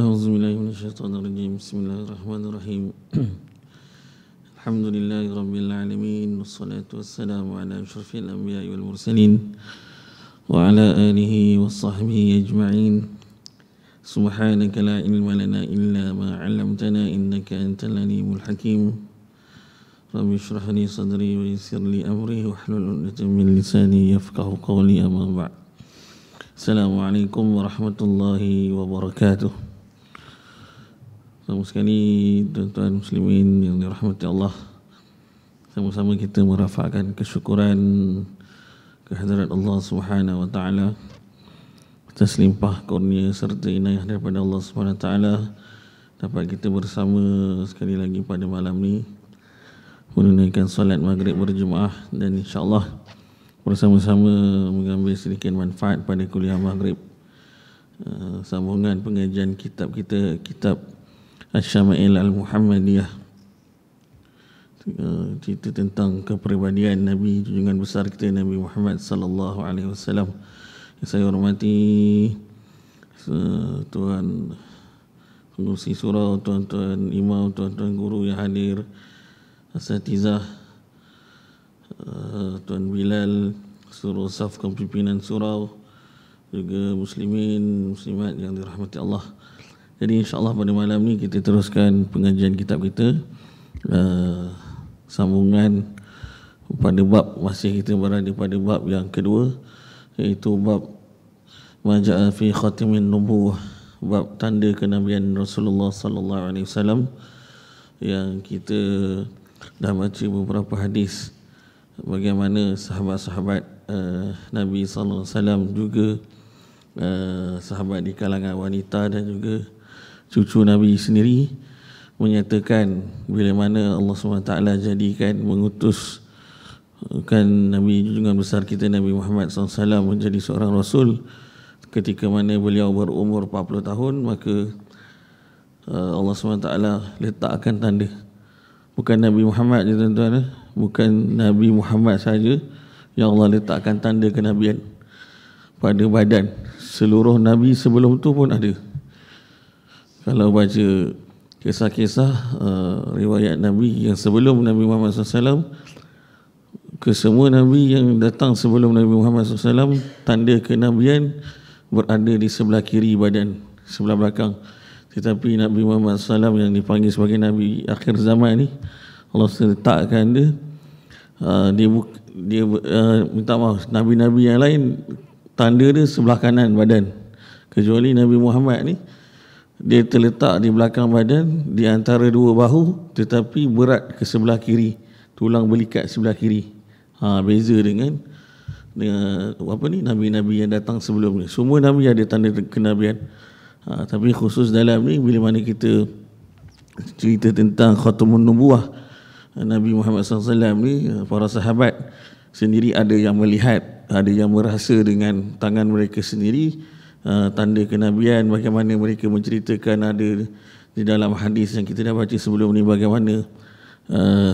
A'udzubillahi minasyaitonirrajim. Bismillahirrahmanirrahim. Alhamdulillahi rabbil alamin wassalatu wassalamu ala asyrafil anbiya'i wal mursalin wa ala alihi wa sahbihi ajma'in. Subhanaka la ilma lana illa ma 'allamtana innaka antal alimul hakim. Rabbi shrah li sadri wa yassir li amri wahlul 'uqdatam min lisani yafqahu qawli, amma ba'd. Assalamualaikum warahmatullahi wabarakatuh. Sama sekali tuan-tuan muslimin yang dirahmati Allah, sama-sama kita merafakkan kesyukuran kehadirat Allah Subhanahu wa taala atas limpah kurnia serta inayah daripada Allah Subhanahu wa taala dapat kita bersama sekali lagi pada malam ni menunaikan solat maghrib berjemaah dan insya-Allah bersama-sama mengambil sedikit manfaat pada kuliah maghrib, sambungan pengajian kitab kita, kitab Asy-Syama'il Al-Muhammadiyah, cerita tentang kepribadian Nabi junjungan besar kita Nabi Muhammad sallallahu alaihi wasallam. Yang saya hormati tuan pengurusi surau, tuan-tuan imam, tuan-tuan guru yang hadir, asatizah, Tuan Bilal, seluruh saf kepimpinan surau, juga muslimin, muslimat yang dirahmati Allah. Jadi insya-Allah pada malam ni kita teruskan pengajian kitab kita, sambungan pada bab, masih kita berada pada bab yang kedua, iaitu bab Maja'a fi khatimin nubuwah, bab tanda kenabian Rasulullah sallallahu alaihi wasallam, yang kita dah baca beberapa hadis bagaimana sahabat-sahabat Nabi sallallahu alaihi wasallam, juga sahabat di kalangan wanita dan juga cucu Nabi sendiri menyatakan bila mana Allah SWT jadikan, mengutuskan Nabi junjungan besar kita Nabi Muhammad SAW menjadi seorang Rasul ketika mana beliau berumur 40 tahun, maka Allah SWT letakkan tanda. Bukan Nabi Muhammad je tuan-tuan, bukan Nabi Muhammad saja yang Allah letakkan tanda kenabian pada badan. Seluruh Nabi sebelum tu pun ada. Kalau baca kisah-kisah riwayat Nabi yang sebelum Nabi Muhammad SAW, kesemua Nabi yang datang sebelum Nabi Muhammad SAW, tanda kenabian berada di sebelah kiri badan, sebelah belakang. Tetapi Nabi Muhammad SAW yang dipanggil sebagai Nabi akhir zaman ni, Allah letakkan dia minta maaf, Nabi-Nabi yang lain tanda dia sebelah kanan badan, kecuali Nabi Muhammad ni dia terletak di belakang badan, di antara dua bahu, tetapi berat ke sebelah kiri, tulang belikat sebelah kiri. Beza dengan Nabi-Nabi yang datang sebelum ni. Semua Nabi ada tanda kenabian. Tapi khusus dalam ni, bila mana kita cerita tentang khatamun nubuwah Nabi Muhammad SAW ni, para sahabat sendiri ada yang melihat, ada yang merasa dengan tangan mereka sendiri tanda kenabian. Bagaimana mereka menceritakan, ada di dalam hadis yang kita dah baca sebelum ni, bagaimana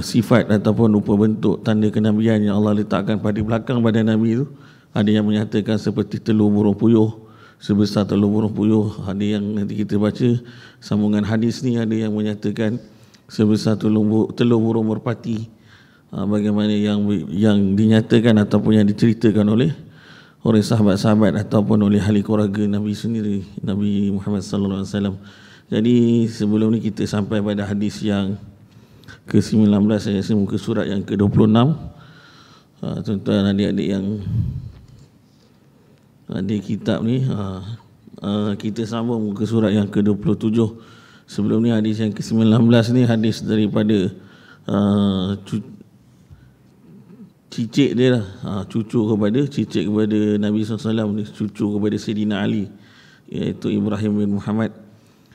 sifat ataupun rupa bentuk tanda kenabian yang Allah letakkan pada belakang badan Nabi itu. Ada yang menyatakan seperti telur burung puyuh, sebesar telur burung puyuh. Ada yang nanti kita baca sambungan hadis ni, ada yang menyatakan sebesar telur burung merpati. Bagaimana yang dinyatakan ataupun yang diceritakan oleh sahabat-sahabat ataupun oleh ahli keluarga Nabi sendiri, Nabi Muhammad sallallahu alaihi wasallam. Jadi sebelum ni kita sampai pada hadis yang ke-19, saya rasa muka surat yang ke-26. Tuan-tuan adik-adik yang ada kitab ni, kita sambung muka surat yang ke-27. Sebelum ni hadis yang ke-19 ni hadis daripada cicit dia lah, cicit kepada Nabi SAW ni, cucu kepada Sayyidina Ali, iaitu Ibrahim bin Muhammad,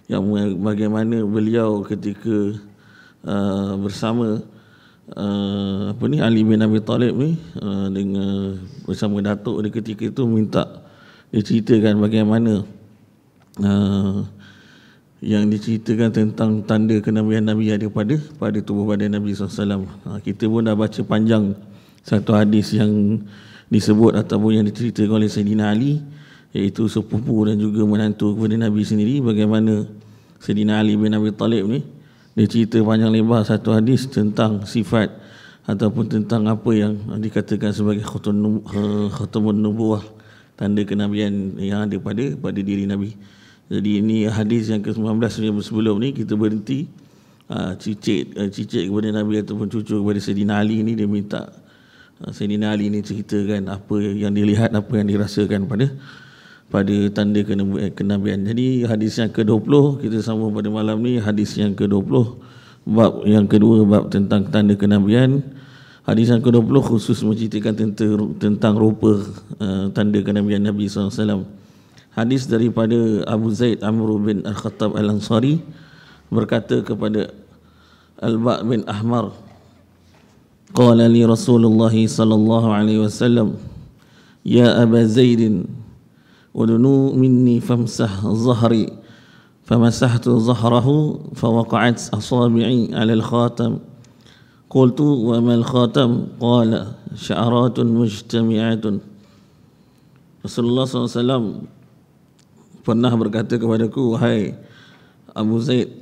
yang bagaimana beliau ketika bersama Ali bin Abi Talib ni, dengan bersama datuk dia ketika itu, minta diceritakan bagaimana yang diceritakan tentang tanda kenabian Nabi ada pada tubuh badan Nabi SAW. Kita pun dah baca panjang satu hadis yang disebut ataupun yang diceritakan oleh Sayyidina Ali, iaitu sepupu dan juga menantu kepada Nabi sendiri, bagaimana Sayyidina Ali bin Abi Talib ni, dia cerita panjang lebar satu hadis tentang sifat ataupun tentang apa yang dikatakan sebagai khatamun nubuwah, tanda kenabian yang ada pada diri Nabi. Jadi ini hadis yang ke-19 sebelum ni kita berhenti cicit kepada Nabi ataupun cucu kepada Sayyidina Ali ni. Dia minta Sayyidina Ali ni ceritakan apa yang dilihat, apa yang dirasakan pada tanda kenabian. Jadi hadis yang ke-20 kita sambung pada malam ni, hadis yang ke-20 bab yang kedua, bab tentang tanda kenabian. Hadis yang ke-20 khusus menceritakan tentang rupa tanda kenabian Nabi SAW. Hadis daripada Abu Zaid Amr bin Al-Khattab Al-Ansari berkata kepada Al-Ba' bin Ahmar, qala li Rasulullah sallallahu alaihi wasallam, ya Aba Zaid, udnu minni famsah zahri, famasahtu zahrahu fawaqa'at asabi'i 'ala al-khatam. Qultu wa ma al-khatam? Qala sya'ratun mujtami'atun. Rasulullah SAW pernah berkata kepadaku, wahai Abu Zaid,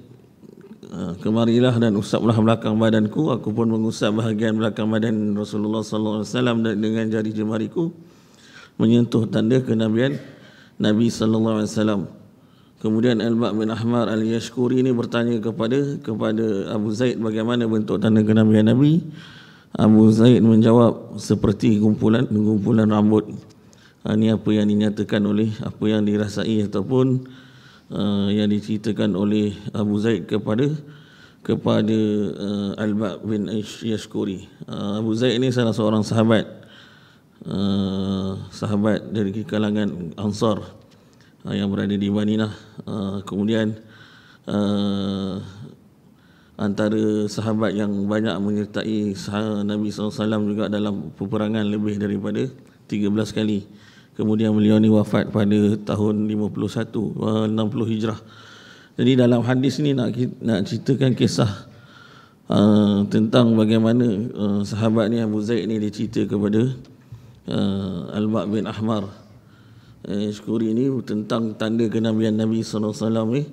kemarilah dan usaplah belakang badanku. Aku pun mengusap bahagian belakang badan Rasulullah SAW dengan jari jemariku, menyentuh tanda kenabian Nabi SAW. Kemudian Al-Ba' bin Ahmar Al-Yashkuri ini bertanya kepada Abu Zaid bagaimana bentuk tanda kenabian Nabi. Abu Zaid menjawab, seperti gumpulan rambut. Ini apa yang dinyatakan oleh, apa yang dirasai ataupun yang diceritakan oleh Abu Zaid kepada Al-Ba' bin Yashkuri. Abu Zaid ini salah seorang sahabat dari kalangan Ansar yang berada di Madinah. Kemudian antara sahabat yang banyak menyertai Nabi SAW juga dalam peperangan lebih daripada 13 kali. Kemudian beliau ni wafat pada tahun 60 Hijrah. Jadi dalam hadis ni nak ceritakan kisah tentang bagaimana sahabat ni Abu Zaid ni dia cerita kepada Al-Ba' bin Ahmar Syukuri ni tentang tanda kenabian Nabi SAW ni.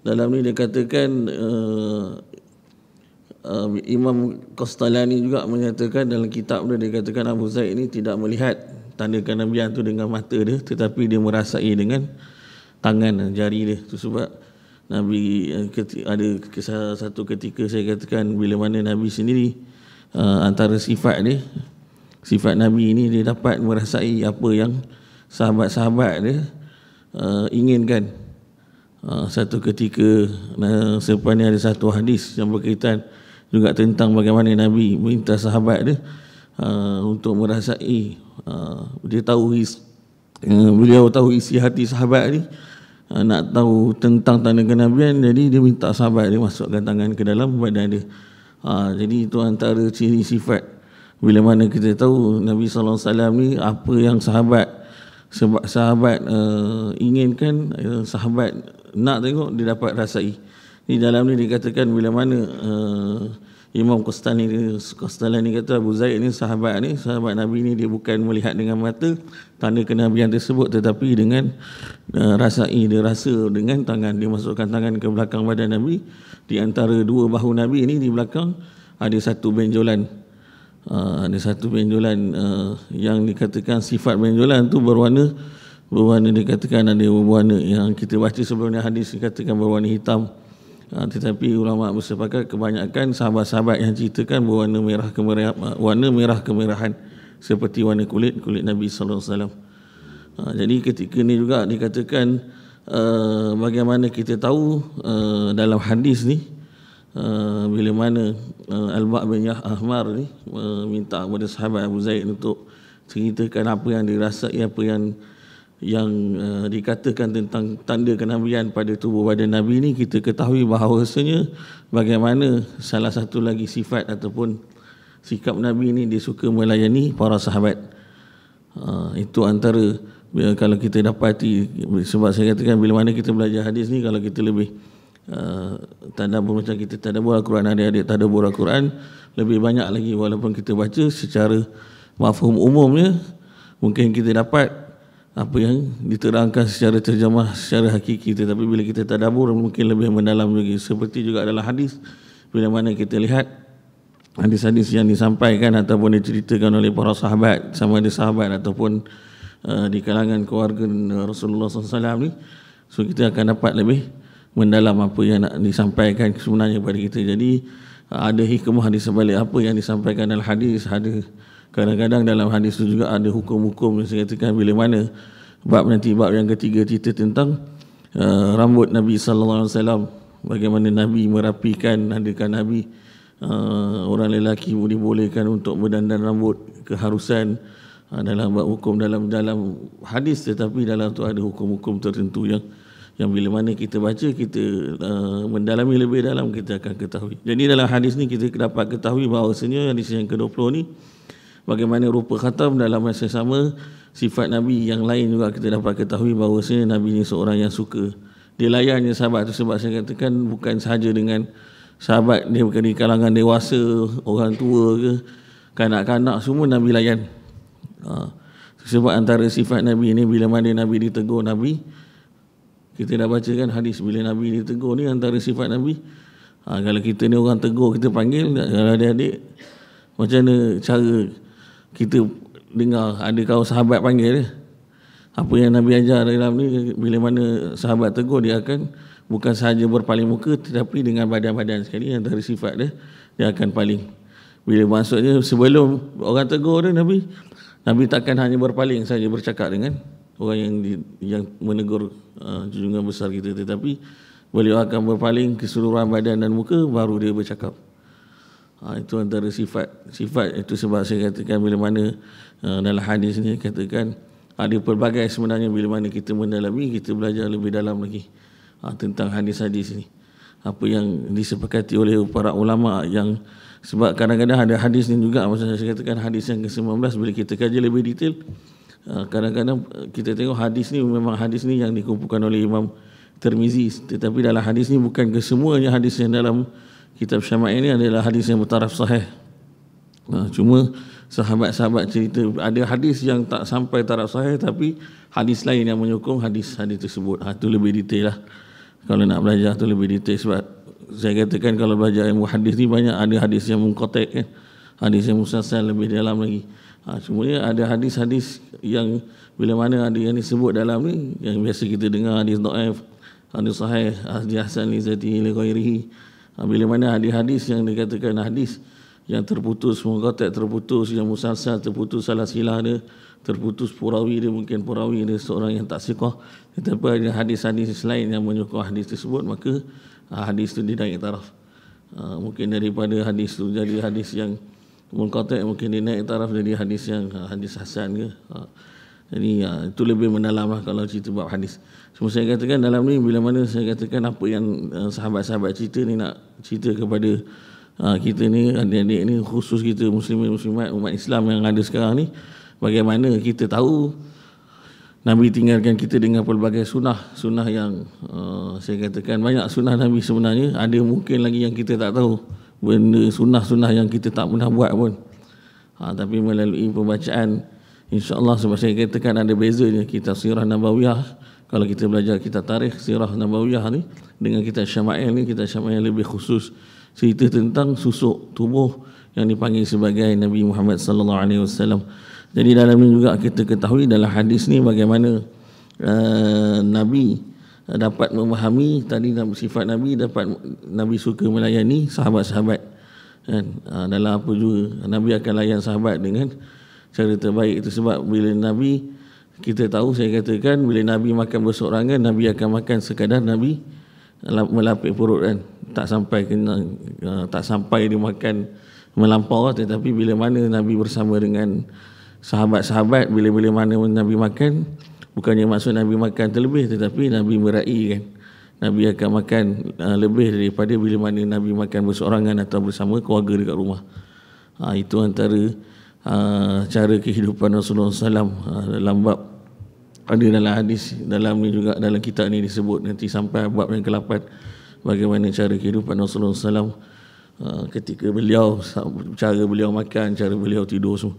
Dalam ni dia katakan Imam Qastalani juga menyatakan dalam kitab dia katakan Abu Zaid ni tidak melihat tanda kenabian tu dengan mata dia, tetapi dia merasai dengan tangan jari dia. Itu sebab Nabi ada kisah satu ketika saya katakan bila mana Nabi sendiri antara sifat dia, sifat Nabi ini dia dapat merasai apa yang sahabat-sahabat dia inginkan. Satu ketika selepas ni ada satu hadis yang berkaitan juga tentang bagaimana Nabi minta sahabat dia untuk merasai, beliau tahu isi hati sahabat ni, nak tahu tentang tanda kenabian, jadi dia minta sahabat dia masukkan tangan ke dalam badan dia. Jadi itu antara ciri sifat bila mana kita tahu Nabi SAW ni apa yang sahabat inginkan, sahabat nak tengok, dia dapat rasai. Di dalam ni dikatakan bila mana Imam Qastalani kata Abu Zaid ni sahabat Nabi ni dia bukan melihat dengan mata tanda kenabian tersebut, tetapi dengan rasai, dia rasa dengan tangan. Dia masukkan tangan ke belakang badan Nabi, di antara dua bahu Nabi ni di belakang ada satu benjolan. Yang dikatakan sifat benjolan tu berwarna dikatakan ada berwarna yang kita baca sebelum ni hadis dikatakan berwarna hitam. Tetapi ulama bersepakat kebanyakan sahabat-sahabat yang ceritakan berwarna merah kemerahan seperti warna kulit Nabi sallallahu alaihi wasallam. Jadi ketika ni juga dikatakan bagaimana kita tahu dalam hadis ni bila mana Al-Ba' bin Ahmar ni minta kepada sahabat Abu Zaid untuk ceritakan apa yang dirasai, apa yang dikatakan tentang tanda kenabian pada tubuh badan Nabi ni, kita ketahui bahawasanya bagaimana salah satu lagi sifat ataupun sikap Nabi ni, dia suka melayani para sahabat. Itu antara kalau kita dapati, sebab saya katakan bila mana kita belajar hadis ni, kalau kita lebih tadabbur macam kita tadabbur Al-Quran, adik-adik tadabbur Al-Quran lebih banyak lagi, walaupun kita baca secara mafhum umumnya mungkin kita dapat apa yang diterangkan secara terjemah secara hakiki, tetapi bila kita tadabbur mungkin lebih mendalam lagi. Seperti juga dalam hadis, bila mana kita lihat hadis-hadis yang disampaikan ataupun diceritakan oleh para sahabat, sama ada sahabat ataupun di kalangan keluarga Rasulullah SAW ni, so kita akan dapat lebih mendalam apa yang nak disampaikan sebenarnya kepada kita. Jadi ada hikmah di sebalik apa yang disampaikan dalam hadis. Ada kadang-kadang dalam hadis itu juga ada hukum-hukum yang saya katakan, bila mana bab yang ketiga cerita tentang rambut Nabi SAW, bagaimana Nabi merapikan, adakah Nabi orang lelaki dibolehkan untuk berdandan rambut, keharusan dalam bab hukum dalam hadis, tetapi dalam tu ada hukum-hukum tertentu yang bila mana kita baca, kita mendalami lebih dalam, kita akan ketahui. Jadi dalam hadis ni kita dapat ketahui bahawasanya hadis yang ke-20 ni, bagaimana rupa khatam dalam masa sama sifat Nabi yang lain juga kita dapat ketahui bahawasanya Nabi ni seorang yang suka dia layannya sahabat tu. Sebab saya katakan bukan sahaja dengan sahabat dia, bukan di kalangan dewasa, orang tua ke kanak-kanak, semua Nabi layan. Sebab antara sifat Nabi ni, bila mana Nabi ditegur, Nabi, kita dah baca kan hadis, bila Nabi ditegur ni antara sifat Nabi, kalau kita ni orang tegur, kita panggil, kalau adik-adik macam mana cara kita dengar, ada kau sahabat panggil dia, apa yang Nabi ajar dalam ni, bila mana sahabat tegur, dia akan bukan sahaja berpaling muka, tetapi dengan badan-badan sekali. Antara sifat dia, dia akan paling. Bila maksudnya sebelum orang tegur dia, Nabi takkan hanya berpaling saja bercakap dengan orang yang menegur junjungan besar kita, tetapi beliau akan berpaling keseluruhan badan dan muka, baru dia bercakap. Itu antara sifat itu. Sebab saya katakan bila mana dalam hadis ni katakan ada pelbagai sebenarnya, bila mana kita mendalami, kita belajar lebih dalam lagi tentang hadis-hadis ni, apa yang disepakati oleh para ulama. Yang sebab kadang-kadang ada hadis ni juga, macam saya katakan hadis yang ke-19, bila kita kaji lebih detail, kadang-kadang kita tengok hadis ni memang hadis ni yang dikumpulkan oleh Imam Tirmizi, tetapi dalam hadis ni bukan kesemuanya hadis yang dalam kitab Syama'il ini adalah hadis yang bertaraf sahih. Cuma sahabat-sahabat cerita ada hadis yang tak sampai taraf sahih, tapi hadis lain yang menyokong hadis tersebut. Itu lebih detail lah. Kalau nak belajar tu lebih detail, sebab saya katakan kalau belajar ilmu hadis ni banyak ada hadis yang munqati' kan, hadis yang musalsal lebih dalam lagi. Semuanya ada hadis-hadis yang bila mana ada yang disebut dalam ni, yang biasa kita dengar hadis dhaif, hadis sahih, hadis hasan li zatihi li ghairihi. Bila mana ada hadis yang dikatakan hadis yang terputus, munqati' terputus, yang musalsal terputus, salah silah dia, terputus perawi dia, mungkin perawi dia seorang yang tak siqah, tetapi ada hadis-hadis lain yang menyokong hadis tersebut, maka hadis itu dinaik taraf. Mungkin daripada hadis tu jadi hadis yang munqati', mungkin dinaik taraf jadi hadis yang hadis hasan ke. Jadi itu lebih mendalam lah kalau cerita bab hadis. Semua saya katakan dalam ni, bila mana saya katakan apa yang sahabat-sahabat cerita ni nak cerita kepada kita ni, adik-adik ni, khusus kita muslimin muslimat umat Islam yang ada sekarang ni, bagaimana kita tahu Nabi tinggalkan kita dengan pelbagai sunnah yang saya katakan banyak sunnah Nabi sebenarnya. Ada mungkin lagi yang kita tak tahu, benda sunnah-sunnah yang kita tak pernah buat pun. Tapi melalui pembacaan, insya-Allah, sebab saya katakan ada bezanya kitab Sirah Nabawiyah. Kalau kita belajar kitab tarikh Sirah Nabawiyah ni dengan kitab Syama'il ni, kitab Syama'il lebih khusus cerita tentang susuk tubuh yang dipanggil sebagai Nabi Muhammad sallallahu alaihi wasallam. Jadi dalam ni juga kita ketahui dalam hadis ni bagaimana Nabi dapat memahami tadi sifat Nabi, dapat Nabi suka melayani sahabat-sahabat kan. Dalam apa juga Nabi akan layan sahabat dengan cara terbaik. Itu sebab bila Nabi, kita tahu, saya katakan bila Nabi makan bersorangan, Nabi akan makan sekadar Nabi melapik perut kan, tak sampai dia makan melampau. Tetapi bila mana Nabi bersama dengan sahabat-sahabat, bila mana Nabi makan, bukannya maksud Nabi makan terlebih, tetapi Nabi meraih kan, Nabi akan makan lebih daripada bila mana Nabi makan bersorangan atau bersama keluarga dekat rumah. Itu antara cara kehidupan Rasulullah SAW dalam bab, ada dalam hadis, dalam ni juga dalam kitab ni disebut nanti sampai bab yang ke-8, bagaimana cara kehidupan Rasulullah SAW ketika beliau, cara beliau makan, cara beliau tidur semua.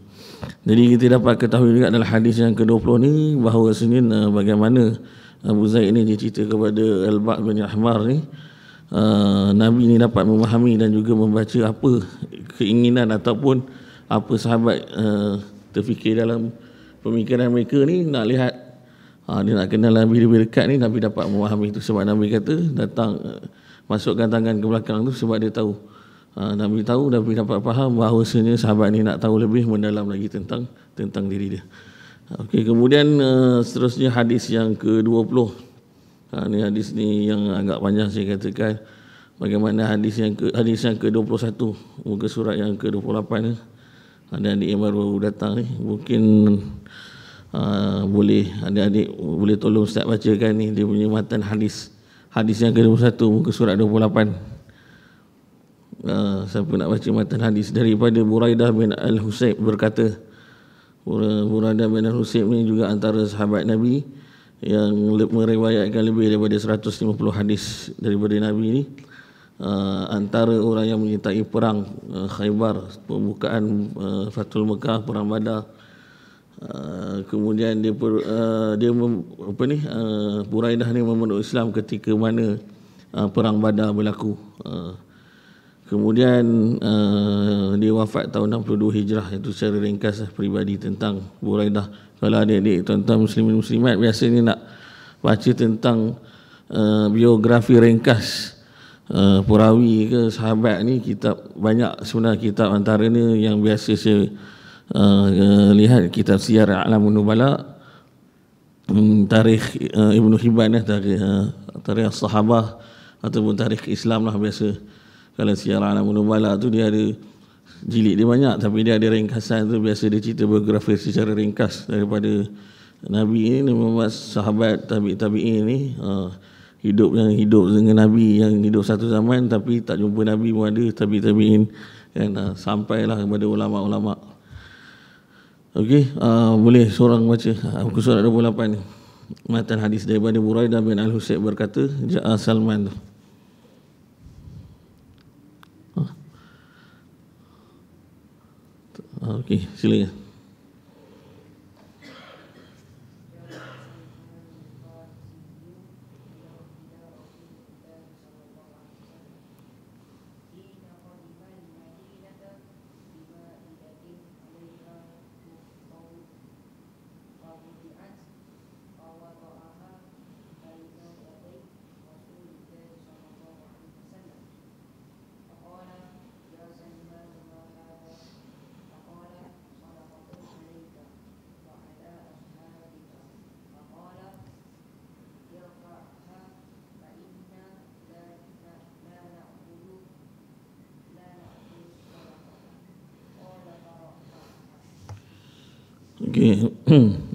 Jadi kita dapat ketahui juga dalam hadis yang ke-20 ni bahawa bagaimana Abu Zaid ni dia cerita kepada Al-Ba' bin Ahmar ni, Nabi ni dapat memahami dan juga membaca apa keinginan ataupun apa sahabat terfikir dalam pemikiran mereka ni, nak lihat dia nak kenal Nabi lebih dekat ni. Nabi dapat memahami itu sebab Nabi kata datang masukkan tangan ke belakang tu sebab dia tahu. Nabi tahu, Nabi dapat faham bahawasanya sahabat ni nak tahu lebih mendalam lagi tentang diri dia. Okey, kemudian seterusnya hadis yang ke-20. Ni hadis ni yang agak panjang saya katakan. Bagaimana hadis yang ke-21, muka surat yang ke-28 ni. Adik-adik yang baru datang ni mungkin boleh adik-adik boleh tolong Ustaz bacakan ni dia punya matan hadis yang ke-21 muka surat 28. Siapa nak baca matan hadis? Daripada Buraidah bin Al-Husayb berkata, Buraidah bin Al-Husayb ni juga antara sahabat Nabi yang meriwayatkan lebih daripada 150 hadis daripada Nabi ni. Antara orang yang menyertai perang Khaybar, pembukaan Fathul Mekah, perang Badar. Kemudian Buraidah ni memeluk Islam ketika mana perang Badar berlaku. Kemudian dia wafat tahun 62 Hijrah. Itu secara ringkas peribadi tentang Buraidah. Kalau adik-adik tuan-tuan muslimin muslimat biasanya nak baca tentang biografi ringkas perawi ke sahabat ni, kitab banyak sebenarnya. Kitab antaranya yang biasa saya lihat kitab Siyar A'lamun Nubala, tarikh Ibnu Hibban, tarikh As-Sahabah ataupun tarikh Islam lah biasa. Kalau Siyar A'lamun Nubala tu dia ada jilid dia banyak, tapi dia ada ringkasan tu, biasa dia cerita biografi secara ringkas daripada Nabi ni, membuat sahabat tabi'in ni hidup dengan Nabi, yang hidup satu zaman tapi tak jumpa Nabi pun ada, tabi'in dan sampailah kepada ulama-ulama. Okey, boleh seorang baca muka surat 28 ni. Matan hadis daripada Buraidah bin Al-Husayb berkata, Ja'a Salman tu. Okey, silakan. Okey,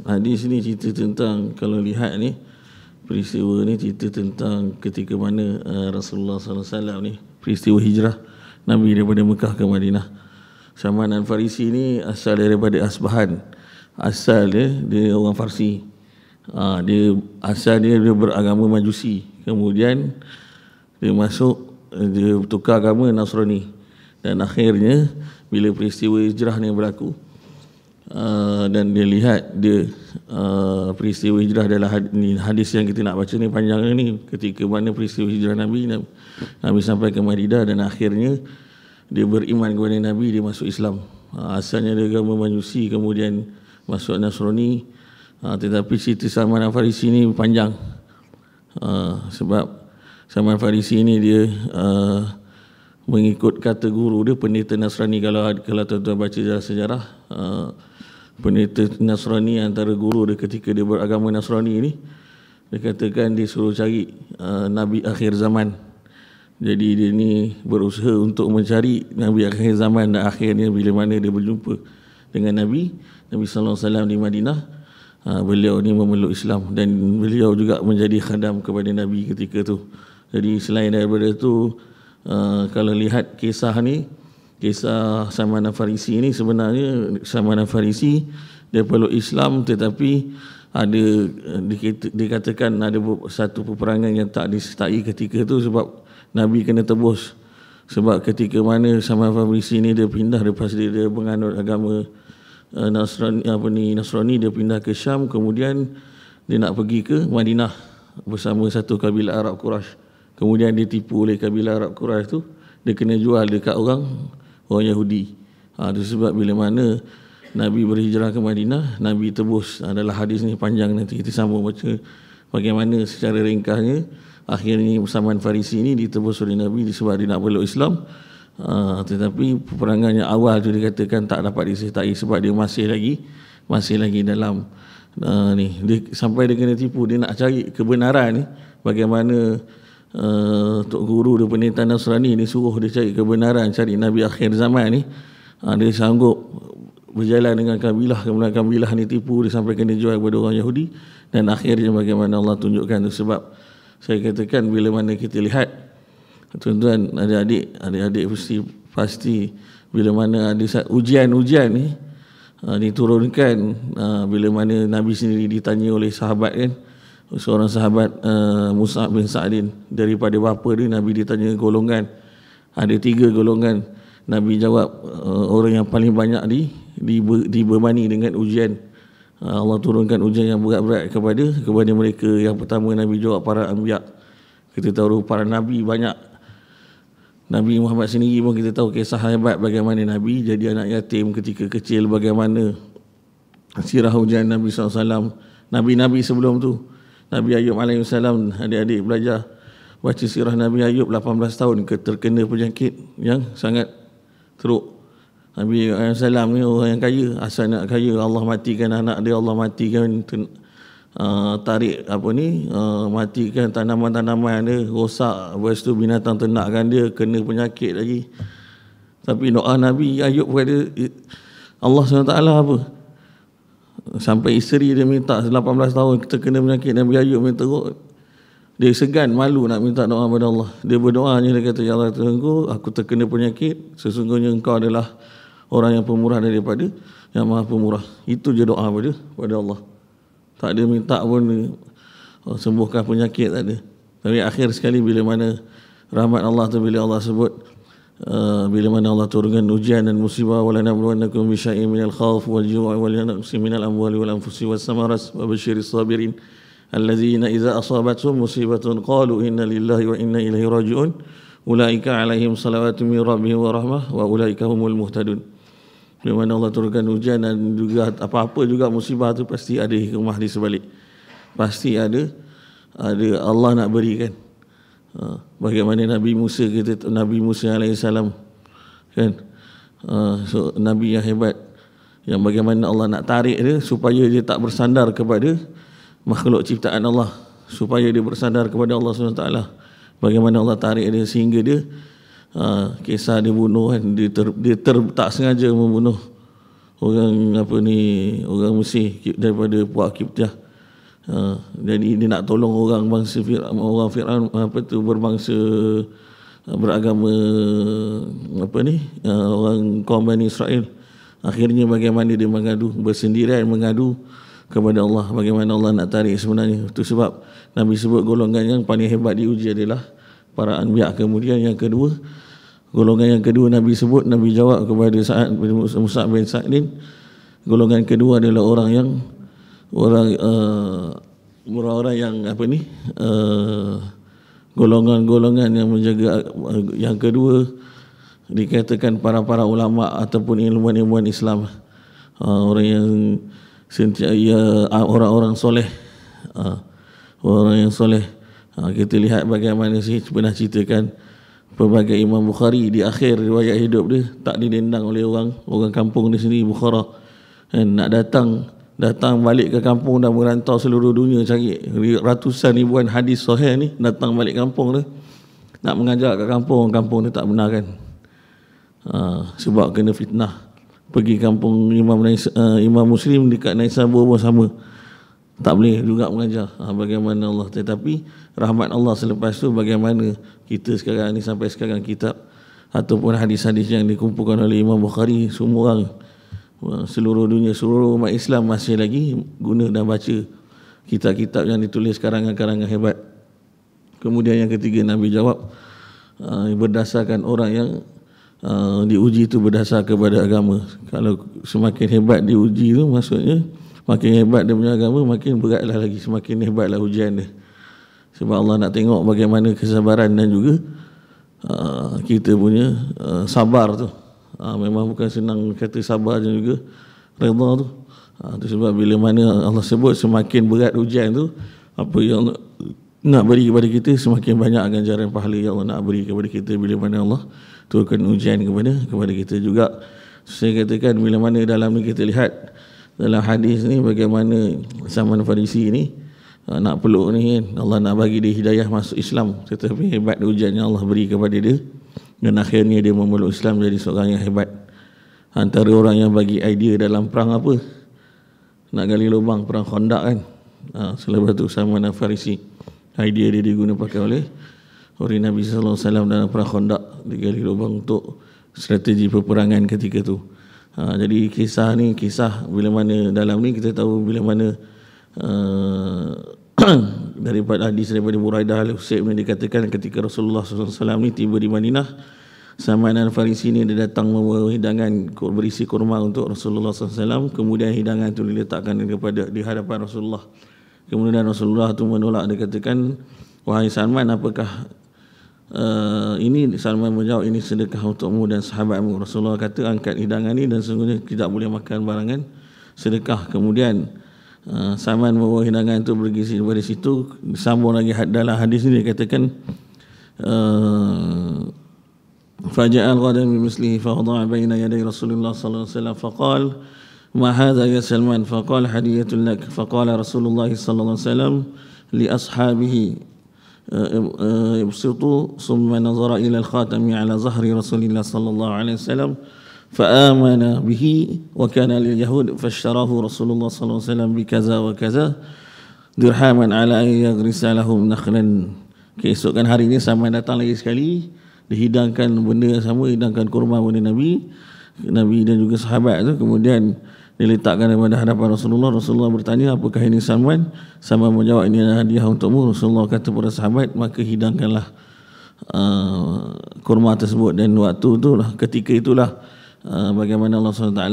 hadis ni cerita tentang, kalau lihat ni peristiwa ni cerita tentang ketika mana Rasulullah SAW ni, peristiwa hijrah Nabi daripada Mekah ke Madinah. Salman Al-Farisi ni asal daripada Asbahan. Asal dia orang Farsi. Dia beragama Majusi. Kemudian dia tukar agama Nasrani. Dan akhirnya bila peristiwa hijrah ni berlaku, dan dia lihat peristiwa hijrah adalah hadis yang kita nak baca ni panjang ni, ketika mana peristiwa hijrah Nabi sampai ke Madinah dan akhirnya dia beriman kepada Nabi, dia masuk Islam. Asalnya dia agama Majusi, kemudian masuk Nasrani. Tetapi cerita Salman Al-Farisi ni panjang, sebab Salman Al-Farisi ni dia mengikut kata guru dia, pendeta Nasrani. Kalau tuan-tuan baca sejarah, pendeta Nasrani, antara guru dia ketika dia beragama Nasrani ni, dia katakan dia suruh cari Nabi akhir zaman. Jadi dia ni berusaha untuk mencari Nabi akhir zaman, dan akhirnya bila mana dia berjumpa dengan Nabi SAW di Madinah, beliau ni memeluk Islam dan beliau juga menjadi khadam kepada Nabi ketika tu. Jadi selain daripada tu, kalau lihat kisah Salman Al-Farisi ni, sebenarnya Salman Al-Farisi dia peluk Islam, tetapi dikatakan ada satu peperangan yang tak disertai ketika tu sebab Nabi kena tebus Sebab ketika mana Salman Farisi ni dia pindah, lepas dia menganut agama Nasrani, dia pindah ke Syam, kemudian dia nak pergi ke Madinah bersama satu kabilah Arab Quraisy. Kemudian dia tipu oleh kabilah Arab Quraisy tu, dia kena jual dekat orang Yahudi. Itu sebab bila mana Nabi berhijrah ke Madinah, Nabi tebus. Adalah hadis ni panjang, nanti kita sambung baca bagaimana secara ringkasnya akhirnya Salman Farisi ni ditebus oleh Nabi disebab dia nak peluk Islam. Tetapi peperangan yang awal tu dikatakan tak dapat disertai sebab dia masih lagi dalam dia, sampai dia kena tipu. Dia nak cari kebenaran ni, bagaimana Tok Guru dia pendeta Nasrani ni suruh dia cari kebenaran, cari Nabi akhir zaman ni. Dia sanggup berjalan dengan kabilah, kemudian kabilah ni tipu dia sampai kena jual kepada orang Yahudi, dan akhirnya bagaimana Allah tunjukkan tu. Sebab saya katakan bila mana kita lihat, tuan-tuan, adik-adik pasti bila mana ada ujian-ujian ni diturunkan, bila mana Nabi sendiri ditanya oleh sahabat kan, seorang sahabat Mus'ab bin Sa'din, daripada bapa dia Nabi ditanya golongan, ada 3 golongan. Nabi jawab orang yang paling banyak dibebani dengan ujian. Allah turunkan ujian yang berat-berat kepada mereka. Yang pertama Nabi jawab para anbiya. Kita tahu para nabi banyak. Nabi Muhammad sendiri pun kita tahu kisah hebat bagaimana Nabi jadi anak yatim ketika kecil, bagaimana sirah ujian Nabi SAW. Nabi-nabi sebelum tu, Nabi Ayub AS, adik-adik belajar baca sirah Nabi Ayub, 18 tahun terkena penyakit yang sangat teruk. Nabi AS ni orang yang kaya, asal nak kaya, Allah matikan anak dia, Allah matikan matikan tanaman-tanaman dia, rosak, lepas tu binatang ternakkan dia, kena penyakit lagi. Tapi doa Nabi Ayub kepada Allah SWT apa? Sampai isteri dia minta 18 tahun kita kena penyakit, Nabi Ayub minta teruk. Dia segan, malu nak minta doa kepada Allah. Dia berdoanya, dia kata, ya Allah Tuhanku, aku terkena penyakit, sesungguhnya engkau adalah orang yang pemurah daripada yang maha pemurah. Itu je doa pada Allah. Tak ada minta pun sembuhkan penyakit, tak ada. Tapi akhir sekali bila mana rahmat Allah tu, bila Allah sebut bila mana Allah turunkan ujian dan musibah, wala nabluwannakum bi syai'in minal khawf wal ju'i wal naqsi minal amwali wal anfusi was samarat wa basyiris sabirin alladzina idza asabatuhum musibatun qalu inna lillahi wa inna ilaihi raji'un ulaika alaihim salawatu min rabbihim wa rahmah wa ulaika humul muhtadun. Di mana Allah turunkan ujian dan juga apa-apa juga musibah tu pasti ada hikmah di sebalik. Pasti ada Allah nak berikan. Bagaimana Nabi Musa alaihissalam kan, Nabi yang hebat, yang bagaimana Allah nak tarik dia supaya dia tak bersandar kepada makhluk ciptaan Allah, supaya dia bersandar kepada Allah SWT. Bagaimana Allah tarik dia sehingga dia kisah dia bunuh kan, dia tak sengaja membunuh orang orang Mesir daripada puak Kiptiah. Jadi dia nak tolong orang bangsa Fir'aun berbangsa beragama orang kaum Bani Israel. Akhirnya bagaimana dia bersendirian mengadu kepada Allah, bagaimana Allah nak tarik sebenarnya. Itu sebab Nabi sebut golongan yang paling hebat diuji adalah para anbiya. Kemudian yang kedua, golongan yang kedua Nabi sebut, Nabi jawab kepada Mus'ab bin Sa'din, golongan kedua adalah orang yang golongan-golongan yang menjaga. Yang kedua dikatakan para ulama ataupun ilmuwan Islam, orang yang orang-orang soleh, orang yang soleh. Kita lihat bagaimana pernah ceritakan pelbagai Imam Bukhari di akhir riwayat hidup dia tak didendang oleh orang kampung dia sendiri, Bukhara, dan nak datang balik ke kampung dan merantau seluruh dunia cari ratusan ribuan hadis sahih ni, datang balik kampung dia nak mengajar kat kampung dia tak benarkan. Sebab kena fitnah. Pergi kampung Imam Muslim dekat Naisabur pun sama, tak boleh juga mengajar. Bagaimana Allah. Tetapi rahmat Allah selepas tu, bagaimana kita sekarang ni sampai sekarang kitab ataupun hadis-hadis yang dikumpulkan oleh Imam Bukhari, semua orang seluruh dunia, seluruh umat Islam masih lagi guna dan baca kitab-kitab yang ditulis karangan-karangan hebat. Kemudian yang ketiga Nabi jawab berdasarkan orang yang diuji itu berdasar kepada agama. Kalau semakin hebat diuji itu, maksudnya makin hebat dia punya agama, makin beratlah lagi, semakin hebatlah ujian dia. Sebab Allah nak tengok bagaimana kesabaran dan juga kita punya sabar tu. Memang bukan senang kata sabar dan juga redha tu. Itu sebab bila mana Allah sebut semakin berat ujian tu, apa yang nak beri kepada kita, semakin banyak ganjaran pahala yang Allah nak beri kepada kita bila mana Allah turunkan ujian kepada kita juga. Saya katakan bila mana dalam ni kita lihat dalam hadis ni bagaimana Salman Farisi ni nak peluk ni kan, Allah nak bagi dia hidayah masuk Islam, tetapi hebat ujian yang Allah beri kepada dia dan akhirnya dia memeluk Islam, jadi seorang yang hebat. Antara orang yang bagi idea dalam perang apa, nak gali lubang, perang Khandaq kan, selepas tu Salman Farisi, idea dia diguna pakai oleh Nabi SAW dalam perang Khandaq, digali lubang untuk strategi peperangan ketika tu. Jadi kisah ni kisah bila mana dalam ni kita tahu bila mana daripada hadis daripada Buraidah al-Husayb yang dikatakan ketika Rasulullah SAW ni tiba di Madinah, Salman Al-Farisi ni dia datang membawa hidangan berisi kurma untuk Rasulullah SAW. Kemudian hidangan itu diletakkan di hadapan Rasulullah. Kemudian Rasulullah tu menolak, dia katakan, wahai Salman, apakah ini? Salman menjawab, ini sedekah untukmu dan sahabatmu. Rasulullah kata, angkat hidangan ini dan sesungguhnya tidak boleh makan barangan sedekah. Kemudian Salman membawa hidangan itu bergizi daripada situ. Disambung lagi dalam hadis ini dia katakan, faja'al ghadan bimislihi fawada'a baina yaday Rasulullah sallallahu alaihi wasallam faqal ma hadha ya Salman, faqala hadiyatun lak, faqala Rasulullah sallallahu alaihi wasallam li ashabihi ibsitu summa nazara ila al-khatami ala zahri Rasulillah sallallahu alaihi wasallam فآمن به وكان لليهود فاشتراه رسول الله صلى الله عليه وسلم بكذا وكذا درهما على أن يغرس لهم نخلا. Keesokan hari ini Salman datang lagi sekali, dihidangkan benda yang sama, hidangkan kurma kepada Nabi dan juga sahabat tu. Kemudian diletakkan kepada hadapan Rasulullah. Rasulullah bertanya, apakah ini Salman? Salman menjawab, ini adalah hadiah untukmu. Rasulullah kata kepada sahabat, maka hidangkanlah kurma tersebut. Dan waktu itulah, ketika itulah bagaimana Allah SWT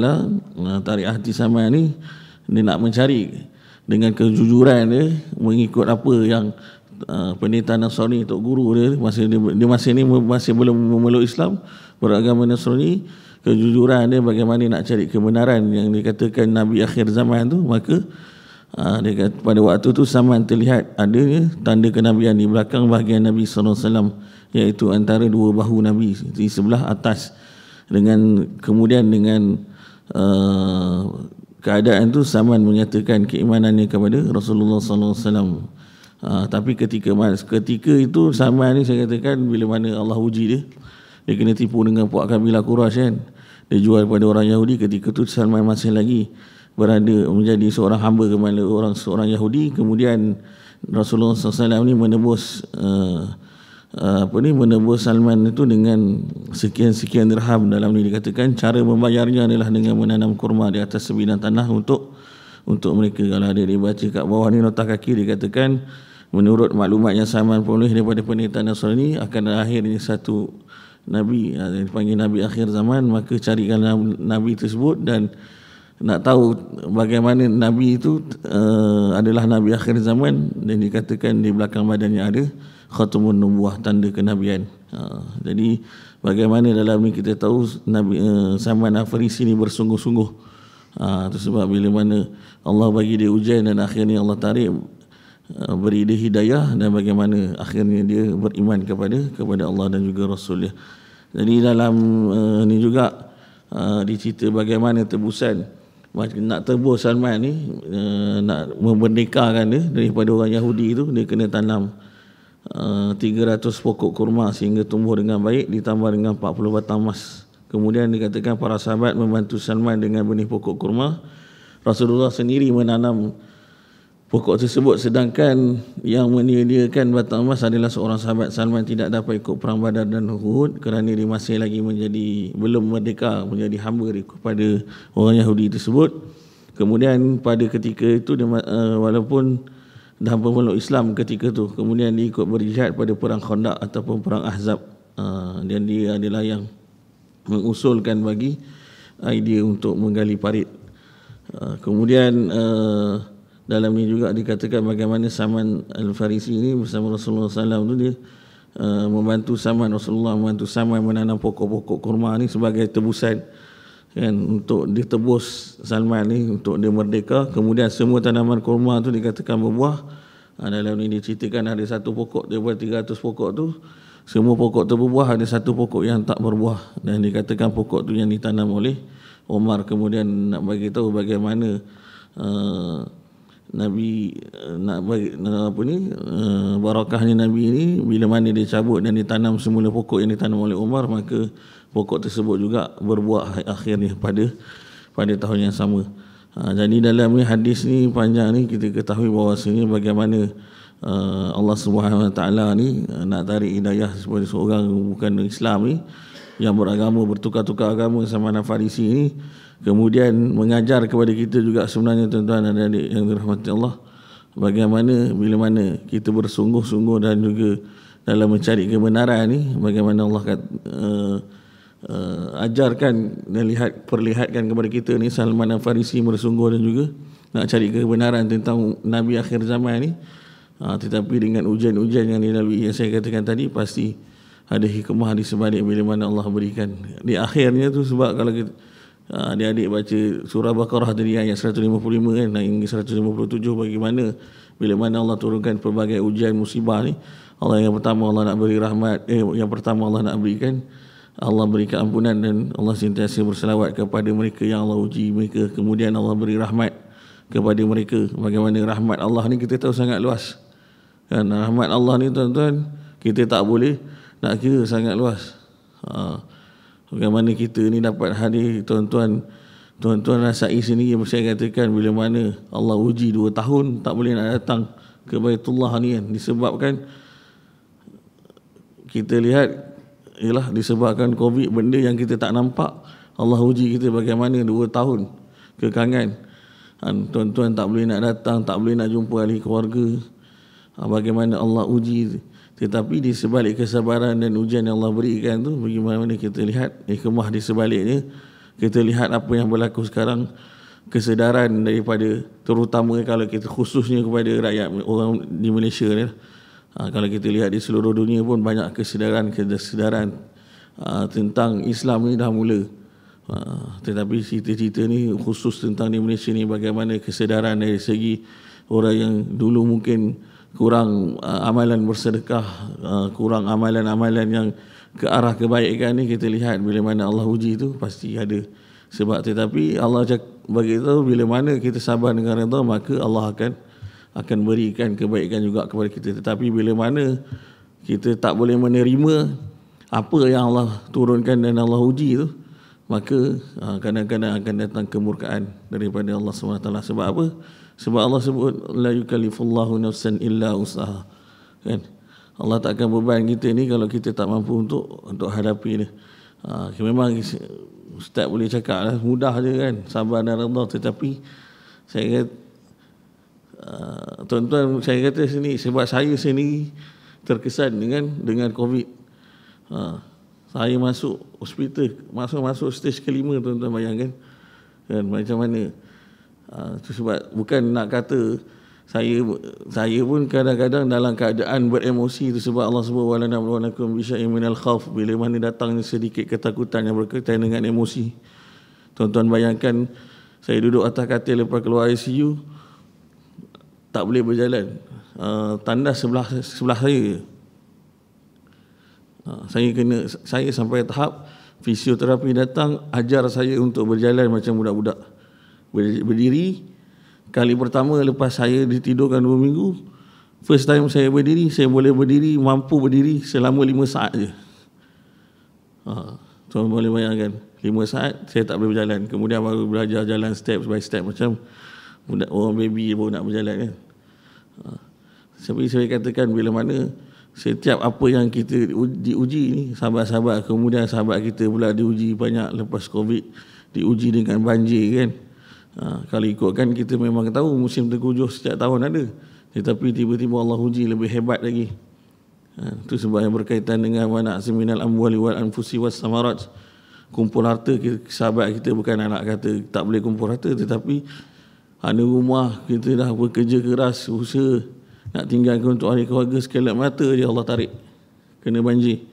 tarik hati Salman ni, dia nak mencari dengan kejujuran dia, mengikut apa yang pendeta Nasrani, tok guru dia masih belum memeluk Islam, beragama Nasrani. Kejujuran dia bagaimana nak cari kebenaran yang dikatakan Nabi akhir zaman tu. Maka dia kata, pada waktu tu Salman terlihat adanya tanda kenabian di belakang bahagian Nabi SAW, iaitu antara dua bahu Nabi di sebelah atas. Kemudian dengan keadaan tu Salman menyatakan keimanannya kepada Rasulullah SAW. Tapi ketika itu Salman ni, saya katakan, bila mana Allah uji dia kena tipu dengan puak kabilah Quraisy kan. Dia jual kepada orang Yahudi. Ketika tu Salman masih lagi berada menjadi seorang hamba kepada seorang Yahudi. Kemudian Rasulullah SAW ni menebus menebus Salman itu dengan sekian-sekian dirham. Dalam ni dikatakan cara membayarnya adalah dengan menanam kurma di atas sebidang tanah untuk mereka. Kalau ada dibaca kat bawah ni nota kaki, dikatakan menurut maklumat yang Salman peroleh daripada pendeta Nasrani, akan akhirnya satu Nabi yang dipanggil Nabi akhir zaman. Maka carikan Nabi tersebut dan nak tahu bagaimana Nabi itu adalah Nabi akhir zaman. Dan dikatakan di belakang badannya ada khatamun nubuwah, tanda kenabian. Jadi bagaimana dalam ni kita tahu Nabi Salman Al-Farisi ni bersungguh-sungguh. Itu sebab bila mana Allah bagi dia ujian dan akhirnya Allah tarik, beri dia hidayah, dan bagaimana akhirnya dia beriman kepada Allah dan juga Rasul dia. Jadi dalam ni juga dicerita bagaimana tebusan, nak tebus Salman ni, nak memerdekakan dia daripada orang Yahudi itu, dia kena tanam 300 pokok kurma sehingga tumbuh dengan baik, ditambah dengan 40 batang emas. Kemudian dikatakan para sahabat membantu Salman dengan benih pokok kurma. Rasulullah sendiri menanam pokok tersebut, sedangkan yang menyediakan batang emas adalah seorang sahabat. Salman tidak dapat ikut perang Badar dan Uhud kerana dia masih lagi belum merdeka, menjadi hamba kepada orang Yahudi tersebut. Kemudian pada ketika itu dia, walaupun dah memeluk Islam ketika itu, kemudian dia ikut berjihad pada perang Khandaq ataupun perang Ahzab. dan dia adalah yang mengusulkan bagi idea untuk menggali parit. Kemudian dalam ini juga dikatakan bagaimana Salman Al-Farisi ini bersama Rasulullah SAW tu dia membantu Rasulullah membantu Salman menanam pokok-pokok kurma ni sebagai tebusan kan, untuk ditebus Salman ni untuk dia merdeka. Kemudian semua tanaman kurma tu dikatakan berbuah. Dalam ni diceritakan ada satu pokok daripada 300 pokok tu, semua pokok tu berbuah, ada satu pokok yang tak berbuah, dan dikatakan pokok tu yang ditanam oleh Umar. Kemudian nak bagi tahu bagaimana Nabi nak bagi barakahnya Nabi ini, bila mana dia cabut dan ditanam semula pokok yang ditanam oleh Umar, maka pokok tersebut juga berbuah akhirnya pada tahun yang sama. Jadi dalam ni hadis ni panjang ni kita ketahui bahawasanya bagaimana Allah Subhanahu Wa Taala ni nak tarik hidayah kepada seorang bukan Islam ni yang beragama, bertukar-tukar agama sama Farisi ni, kemudian mengajar kepada kita juga sebenarnya tuan-tuan dan adik yang dirahmati Allah, bagaimana bila mana kita bersungguh-sungguh dan juga dalam mencari kebenaran ni, bagaimana Allah ajarkan dan perlihatkan kepada kita ni Salman Al-Farisi bersungguh dan juga nak cari kebenaran tentang Nabi akhir zaman ni. Tetapi dengan ujian-ujian yang dilalui yang saya katakan tadi, pasti ada hikmah di sebalik bila mana Allah berikan di akhirnya tu. Sebab kalau kita adik-adik baca surah Baqarah tadi ayat 155 kan hingga 157, bagaimana bila mana Allah turunkan pelbagai ujian musibah ni, yang pertama Allah nak beri rahmat, yang pertama Allah nak berikan, Allah beri keampunan dan Allah sentiasa berselawat kepada mereka yang Allah uji mereka. Kemudian Allah beri rahmat kepada mereka. Bagaimana rahmat Allah ni kita tahu sangat luas kan. Rahmat Allah ni tuan-tuan kita tak boleh nak kira, sangat luas. Bagaimana kita ni dapat hadir, tuan-tuan rasai sendiri. Saya katakan bila mana Allah uji 2 tahun tak boleh nak datang ke Baitullah ni kan, disebabkan kita lihat ialah disebabkan Covid, benda yang kita tak nampak. Allah uji kita bagaimana 2 tahun kekangan. Tuan-tuan tak boleh nak datang, tak boleh nak jumpa ahli keluarga. Bagaimana Allah uji. Tetapi di sebalik kesabaran dan ujian yang Allah berikan tu, bagaimana kita lihat hikmah di sebaliknya. Kita lihat apa yang berlaku sekarang, kesedaran daripada, terutama kalau kita khususnya kepada rakyat orang di Malaysia ni. Kalau kita lihat di seluruh dunia pun banyak kesedaran tentang Islam ni dah mula. Tetapi cerita-cerita ni khusus tentang di Malaysia ni, bagaimana kesedaran dari segi orang yang dulu mungkin kurang amalan bersedekah, kurang amalan-amalan yang ke arah kebaikan ni, kita lihat bila mana Allah uji tu pasti ada sebab. Tetapi Allah bagi tahu bila mana kita sabar dengan redha, maka Allah akan berikan kebaikan juga kepada kita. Tetapi bila mana kita tak boleh menerima apa yang Allah turunkan dan Allah uji tu, maka kadang-kadang akan datang kemurkaan daripada Allah SWT. Sebab apa? Sebab Allah sebut la yukallifullahu nafsan illa usaha kan. Allah tak akan beban kita ni kalau kita tak mampu untuk hadapi dia. Memang Ustaz boleh cakap lah, mudah je kan, sabar dan redha. Tetapi saya kata tuan-tuan, saya kata sini sebab saya sendiri terkesan dengan Covid. Saya masuk hospital, masuk stage ke-5, tuan-tuan bayangkan kan macam mana. Sebab bukan nak kata saya pun kadang-kadang dalam keadaan beremosi tu, sebab Allah sebut wala nabluwannakum bisyai'in minal khauf, bila mana datang sedikit ketakutan yang berkaitan dengan emosi. Tuan-tuan bayangkan saya duduk atas katil lepas keluar ICU, tak boleh berjalan, tandas sebelah saya. Saya sampai tahap fisioterapi datang ajar saya untuk berjalan macam budak-budak, berdiri. Kali pertama lepas saya ditidurkan 2 minggu, first time saya berdiri, saya boleh berdiri, mampu berdiri selama 5 saat je. Tuan boleh bayangkan, 5 saat saya tak boleh berjalan. Kemudian baru belajar jalan step by step macam budak orang baby baru nak berjalan kan. Seperti saya katakan, bila mana setiap apa yang kita diuji ni, sahabat-sahabat, kemudian sahabat kita pula diuji banyak lepas Covid, diuji dengan banjir kan. Kalau ikutkan kita memang tahu musim tengkujuh setiap tahun ada, tetapi tiba-tiba Allah uji lebih hebat lagi. Itu sebab yang berkaitan dengan wa na'sim minal amwali wal anfusi was samarat. Kumpul harta, sahabat kita bukan nak kata tak boleh kumpul harta, tetapi ada rumah kita dah bekerja keras, usaha nak tinggalkan untuk ahli keluarga, sekali mata je Allah tarik, kena banjir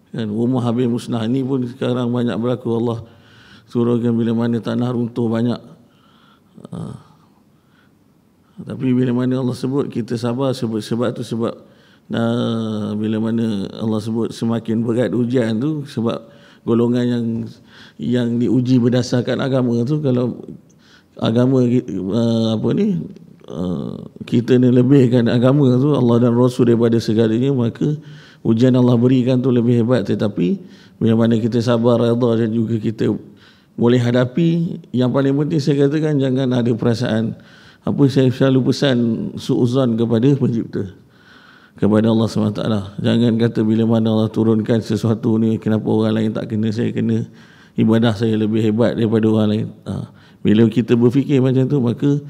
kan, rumah habis musnah. Ini pun sekarang banyak berlaku. Allah suruhkan bila mana tanah runtuh banyak. Tapi bila mana Allah sebut kita sabar, sebab tu sebab bila mana Allah sebut semakin berat ujian tu, sebab golongan yang diuji berdasarkan agama tu, kalau agama kita ni lebihkan agama tu, Allah dan Rasul daripada segalanya, maka ujian Allah berikan tu lebih hebat. Tetapi bila mana kita sabar, redha, dan juga kita boleh hadapi, yang paling penting saya katakan jangan ada perasaan saya selalu pesan su'uzan kepada pencipta, kepada Allah SWT. Jangan kata bila mana Allah turunkan sesuatu ni, kenapa orang lain tak kena, saya kena, ibadah saya lebih hebat daripada orang lain. Bila kita berfikir macam tu, maka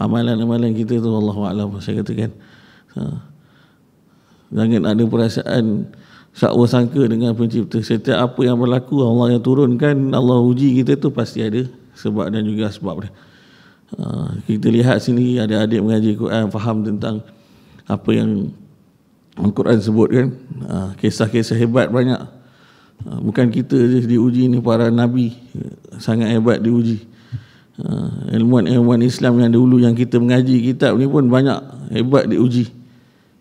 amalan-amalan kita tu Allahu'alam, saya katakan. Jangan ada perasaan sakwa sangka dengan pencipta. Setiap apa yang berlaku, Allah yang turunkan, Allah uji kita tu pasti ada sebab dan juga sebab dia. Kita lihat sini ada adik mengaji Quran, faham tentang apa yang Al-Quran sebut kan. Kisah-kisah hebat banyak. Bukan kita je diuji ni, para Nabi sangat hebat diuji. Ilmuwan-ilmuwan Islam yang dulu yang kita mengaji kitab ni pun banyak hebat diuji.